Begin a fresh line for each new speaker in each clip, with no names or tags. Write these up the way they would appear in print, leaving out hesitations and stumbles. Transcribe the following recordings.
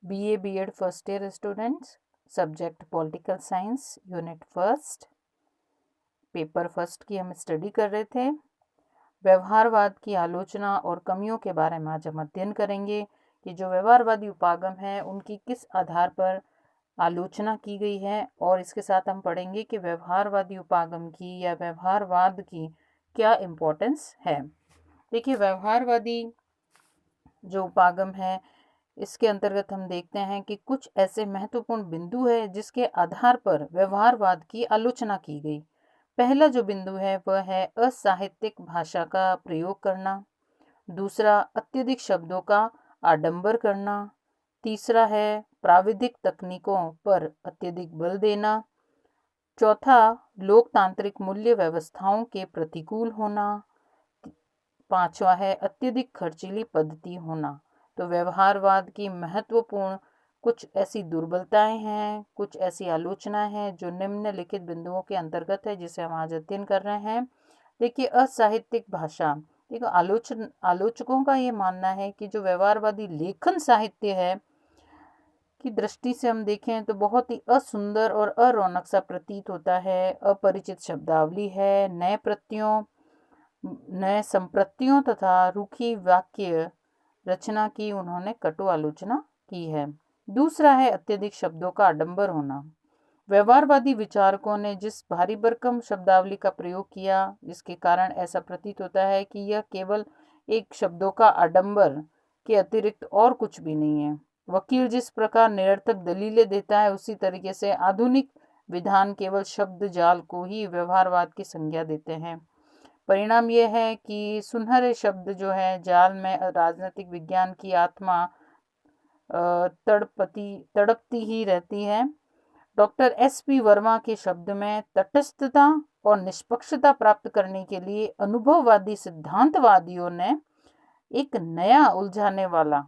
BA BEd first year students, subject political science, unit first, paper first की हम study कर रहे थे। व्यवहारवाद की आलोचना और कमियों के बारे में आज हम अध्ययन करेंगे कि जो व्यवहारवादी उपागम है उनकी किस आधार पर आलोचना की गई है, और इसके साथ हम पढ़ेंगे कि व्यवहारवादी उपागम की या व्यवहारवाद की क्या इम्पोर्टेंस है। देखिए, व्यवहारवादी जो उपागम है इसके अंतर्गत हम देखते हैं कि कुछ ऐसे महत्वपूर्ण बिंदु है जिसके आधार पर व्यवहारवाद की आलोचना की गई। पहला जो बिंदु है वह है असाहित्यिक भाषा का प्रयोग करना। दूसरा, अत्यधिक शब्दों का आडंबर करना। तीसरा है प्राविधिक तकनीकों पर अत्यधिक बल देना। चौथा, लोकतांत्रिक मूल्य व्यवस्थाओं के प्रतिकूल होना। पांचवा है अत्यधिक खर्चीली पद्धति होना। तो व्यवहारवाद की महत्वपूर्ण कुछ ऐसी दुर्बलताएं हैं, कुछ ऐसी आलोचनाएं हैं जो निम्नलिखित बिंदुओं के अंतर्गत है, जिसे हम आज अध्ययन कर रहे हैं। देखिए, असाहित्यिक भाषा। देखो, आलोचकों का ये मानना है कि जो व्यवहारवादी लेखन साहित्य है की दृष्टि से हम देखें तो बहुत ही असुंदर और अरौनक सा प्रतीत होता है। अपरिचित शब्दावली है, नए संप्रतियों तथा रूखी वाक्य रचना की उन्होंने कटु आलोचना की है। दूसरा है अत्यधिक शब्दों का आडंबर होना। व्यवहारवादी विचारकों ने जिस भारी भरकम शब्दावली का प्रयोग किया, जिसके कारण ऐसा प्रतीत होता है कि यह केवल एक शब्दों का आडंबर के अतिरिक्त और कुछ भी नहीं है। वकील जिस प्रकार निरर्थक दलीलें देता है, उसी तरीके से आधुनिक विधान केवल शब्द जाल को ही व्यवहारवाद की संज्ञा देते हैं। परिणाम यह है कि सुनहरे शब्द जो है जाल में राजनीतिक विज्ञान की आत्मा तड़पती ही रहती है। डॉक्टर SP वर्मा के शब्द में तटस्थता और निष्पक्षता प्राप्त करने के लिए अनुभववादी सिद्धांतवादियों ने एक नया उलझाने वाला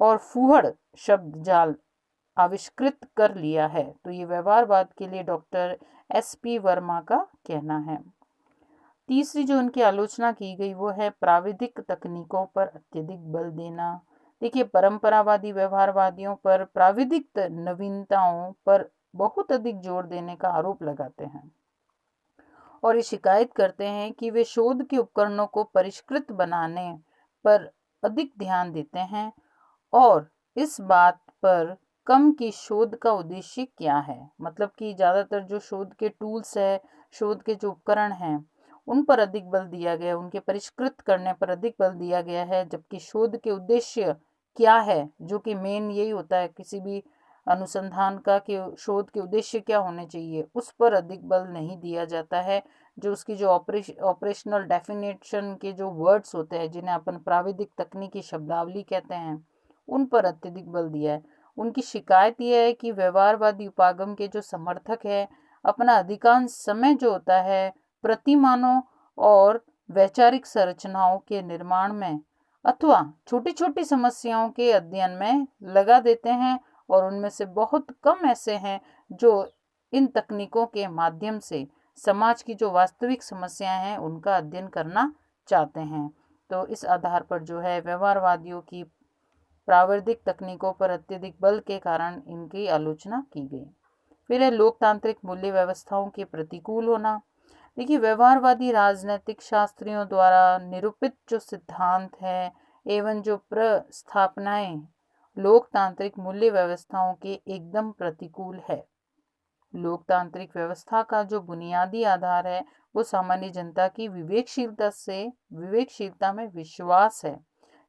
और फूहड़ शब्द जाल आविष्कृत कर लिया है। तो ये व्यवहारवाद के लिए डॉक्टर SP वर्मा का कहना है। तीसरी जो उनकी आलोचना की गई वो है प्राविधिक तकनीकों पर अत्यधिक बल देना। देखिए, परंपरावादी व्यवहारवादियों पर प्राविधिक नवीनताओं पर बहुत अधिक जोर देने का आरोप लगाते हैं और ये शिकायत करते हैं कि वे शोध के उपकरणों को परिष्कृत बनाने पर अधिक ध्यान देते हैं और इस बात पर कम कि शोध का उद्देश्य क्या है। मतलब कि ज़्यादातर जो शोध के टूल्स है, शोध के जो उपकरण हैं, उन पर अधिक बल दिया गया, उनके परिष्कृत करने पर अधिक बल दिया गया है, जबकि शोध के उद्देश्य क्या है, जो कि मेन यही होता है किसी भी अनुसंधान का कि शोध के उद्देश्य क्या होने चाहिए, उस पर अधिक बल नहीं दिया जाता है। जो उसकी जो ऑपरेशनल डेफिनेशन के जो वर्ड्स होते हैं, जिन्हें अपन प्राविधिक तकनीकी शब्दावली कहते हैं, उन पर अत्यधिक बल दिया है। उनकी शिकायत यह है कि व्यवहारवादी उपागम के जो समर्थक है अपना अधिकांश समय जो होता है प्रतिमानों और वैचारिक संरचनाओं के निर्माण में अथवा छोटी छोटी समस्याओं के अध्ययन में लगा देते हैं, और उनमें से बहुत कम ऐसे हैं जो इन तकनीकों के माध्यम से समाज की जो वास्तविक समस्याएं हैं उनका अध्ययन करना चाहते हैं। तो इस आधार पर जो है व्यवहारवादियों की प्राविधिक तकनीकों पर अत्यधिक बल के कारण इनकी आलोचना की गई। फिर है लोकतांत्रिक मूल्य व्यवस्थाओं के प्रतिकूल होना। देखिए, व्यवहारवादी राजनीतिक शास्त्रियों द्वारा निरूपित जो सिद्धांत है एवं जो प्रस्थापनाएं लोकतांत्रिक मूल्य व्यवस्थाओं के एकदम प्रतिकूल है। लोकतांत्रिक व्यवस्था का जो बुनियादी आधार है वो सामान्य जनता की विवेकशीलता में विश्वास है,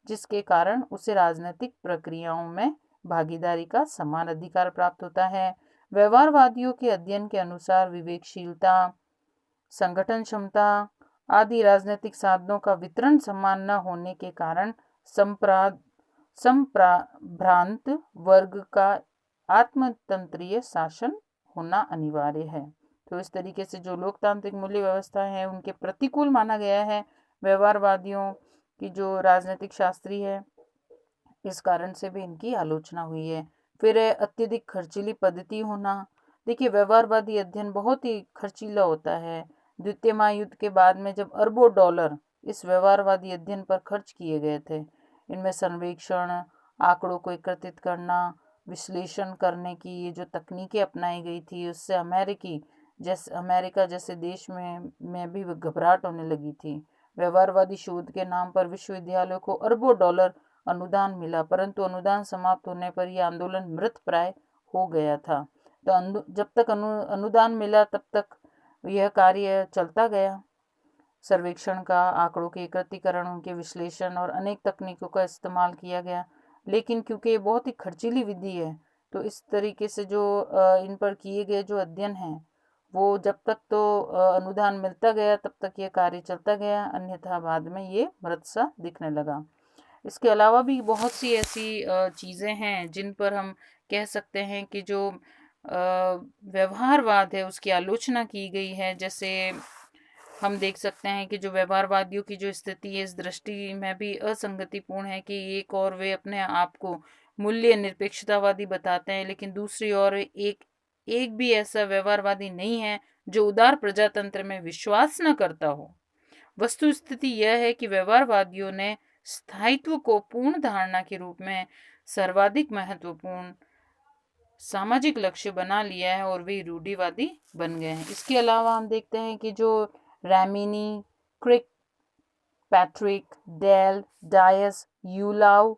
जिसके कारण उसे राजनीतिक प्रक्रियाओं में भागीदारी का समान अधिकार प्राप्त होता है। व्यवहारवादियों के अध्ययन के अनुसार विवेकशीलता, संगठन क्षमता आदि राजनीतिक साधनों का वितरण समान न होने के कारण संप्रांत वर्ग का आत्मतंत्रीय शासन होना अनिवार्य है। तो इस तरीके से जो लोकतांत्रिक मूल्य व्यवस्था है उनके प्रतिकूल माना गया है व्यवहारवादियों की जो राजनीतिक शास्त्री है, इस कारण से भी इनकी आलोचना हुई है। फिर है अत्यधिक खर्चीली पद्धति होना। देखिए, व्यवहारवादी अध्ययन बहुत ही खर्चीला होता है। द्वितीय महायुद्ध के बाद में जब अरबों डॉलर इस व्यवहारवादी अध्ययन पर खर्च किए गए थे, इनमें सर्वेक्षण, आंकड़ों को एकत्रित करना, विश्लेषण करने की ये जो तकनीकें अपनाई गई थी, उससे अमेरिका जैसे देश में भी घबराहट होने लगी थी। व्यवहारवादी शोध के नाम पर विश्वविद्यालयों को अरबों डॉलर अनुदान मिला, परंतु अनुदान समाप्त होने पर यह आंदोलन मृत प्राय हो गया था। तो जब तक अनुदान मिला तब तक यह कार्य चलता गया। सर्वेक्षण का, आंकड़ों के एकत्रीकरण, उनके विश्लेषण और अनेक तकनीकों का इस्तेमाल किया गया, लेकिन क्योंकि ये बहुत ही खर्चीली विधि है, तो इस तरीके से जो इन पर किए गए जो अध्ययन हैं वो जब तक तो अनुदान मिलता गया तब तक ये कार्य चलता गया, अन्यथा बाद में ये मृत सा दिखने लगा। इसके अलावा भी बहुत सी ऐसी चीज़ें हैं जिन पर हम कह सकते हैं कि जो व्यवहारवाद है उसकी आलोचना की गई है। जैसे हम देख सकते हैं कि जो व्यवहारवादियों की जो स्थिति है इस दृष्टि में भी असंगतिपूर्ण है कि एक और वे अपने आप को मूल्य निरपेक्षतावादी बताते हैं, लेकिन दूसरी ओर एक भी ऐसा व्यवहारवादी नहीं है जो उदार प्रजातंत्र में विश्वास न करता हो। वस्तु स्थिति यह है कि व्यवहारवादियों ने स्थायित्व को पूर्ण धारणा के रूप में सर्वाधिक महत्वपूर्ण सामाजिक लक्ष्य बना लिया है और वे रूढ़िवादी बन गए हैं। इसके अलावा हम देखते हैं कि जो रैमिनी, क्रिक पैट्रिक, डेल, डायस, यूलाव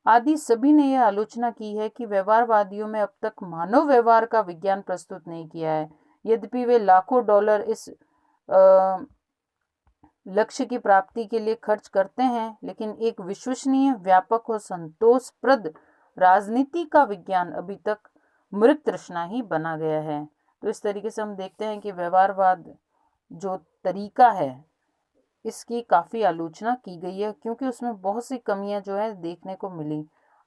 आदि सभी ने यह आलोचना की है कि व्यवहारवादियों में अब तक मानव व्यवहार का विज्ञान प्रस्तुत नहीं किया है। यद्यपि वे लाखों डॉलर इस लक्ष्य की प्राप्ति के लिए खर्च करते हैं, लेकिन एक विश्वसनीय, व्यापक और संतोषप्रद राजनीति का विज्ञान अभी तक मृत तृष्णा ही बना गया है। तो इस तरीके से हम देखते हैं कि व्यवहारवाद जो तरीका है इसकी काफ़ी आलोचना की गई है, क्योंकि उसमें बहुत सी कमियां जो है देखने को मिली।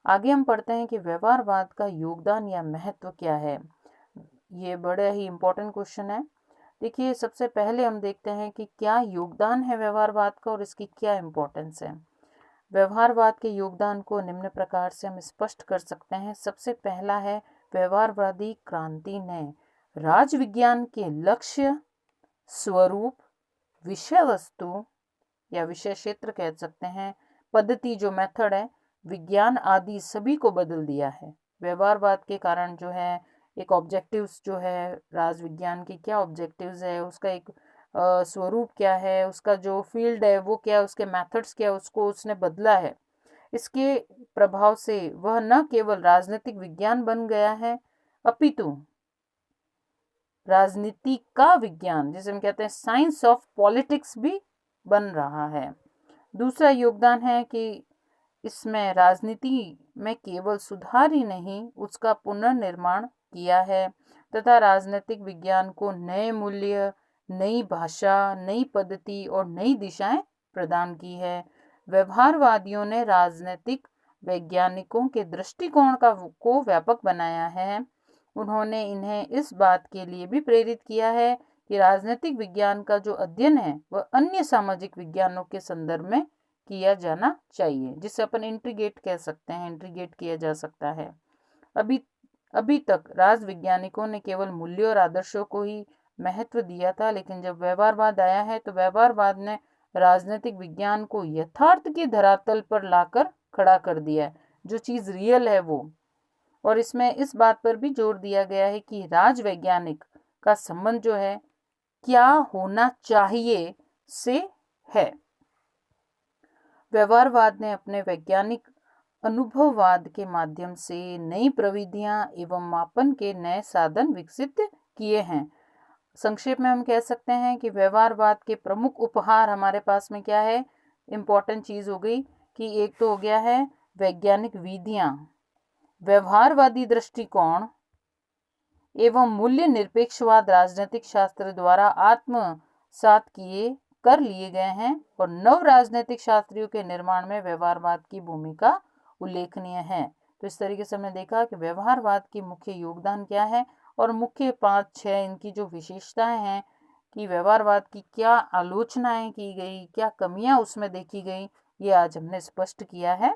आगे हम पढ़ते हैं कि व्यवहारवाद का योगदान या महत्व क्या है। ये बड़ा ही इम्पोर्टेंट क्वेश्चन है। देखिए, सबसे पहले हम देखते हैं कि क्या योगदान है व्यवहारवाद का और इसकी क्या इम्पोर्टेंस है। व्यवहारवाद के योगदान को निम्न प्रकार से हम स्पष्ट कर सकते हैं। सबसे पहला है, व्यवहारवादी क्रांति ने राजविज्ञान के लक्ष्य, स्वरूप, विषय वस्तु या विषय क्षेत्र कह सकते हैं, पद्धति जो मेथड है, विज्ञान आदि सभी को बदल दिया है। व्यवहारवाद के कारण जो है एक ऑब्जेक्टिव्स जो है राजविज्ञान की क्या ऑब्जेक्टिव्स है, उसका एक स्वरूप क्या है, उसका जो फील्ड है वो क्या है, उसके मेथड्स क्या है, उसको उसने बदला है। इसके प्रभाव से वह न केवल राजनीतिक विज्ञान बन गया है अपितु राजनीति का विज्ञान, जिसे हम कहते हैं साइंस ऑफ पॉलिटिक्स, भी बन रहा है। दूसरा योगदान है कि इसमें राजनीति में केवल सुधार ही नहीं, उसका पुनर्निर्माण किया है तथा राजनीतिक विज्ञान को नए मूल्य, नई भाषा, नई पद्धति और नई दिशाएं प्रदान की है। व्यवहारवादियों ने राजनीतिक वैज्ञानिकों के दृष्टिकोण को व्यापक बनाया है। उन्होंने इन्हें इस बात के लिए भी प्रेरित किया है कि राजनीतिक विज्ञान का जो अध्ययन है वह अन्य सामाजिक विज्ञानों के संदर्भ में किया जाना चाहिए, जिसे अपन इंटीग्रेट कह सकते हैं, इंटीग्रेट किया जा सकता है। अभी तक राजवैज्ञानिकों ने केवल मूल्यों और आदर्शों को ही महत्व दिया था, लेकिन जब व्यवहारवाद आया है तो व्यवहारवाद ने राजनीतिक विज्ञान को यथार्थ की धरातल पर लाकर खड़ा कर दिया है, जो चीज़ रियल है वो। और इसमें इस बात पर भी जोर दिया गया है कि राजवैज्ञानिक का संबंध जो है क्या होना चाहिए से है। व्यवहारवाद ने अपने वैज्ञानिक अनुभववाद के माध्यम से नई प्रविधियां एवं मापन के नए साधन विकसित किए हैं। संक्षेप में हम कह सकते हैं कि व्यवहारवाद के प्रमुख उपहार हमारे पास में क्या है, इम्पोर्टेंट चीज हो गई कि एक तो हो गया है वैज्ञानिक विधियां, व्यवहारवादी दृष्टिकोण एवं मूल्य निरपेक्षवाद राजनीतिक शास्त्र द्वारा आत्मसात कर लिए गए हैं और नव राजनीतिक शास्त्रियों के निर्माण में व्यवहारवाद की भूमिका उल्लेखनीय है। तो इस तरीके से हमने देखा कि व्यवहारवाद की मुख्य योगदान क्या है और मुख्य 5-6 इनकी जो विशेषताएं हैं कि व्यवहारवाद की क्या आलोचनाएं की गई, क्या कमियां उसमें देखी गई, ये आज हमने स्पष्ट किया है।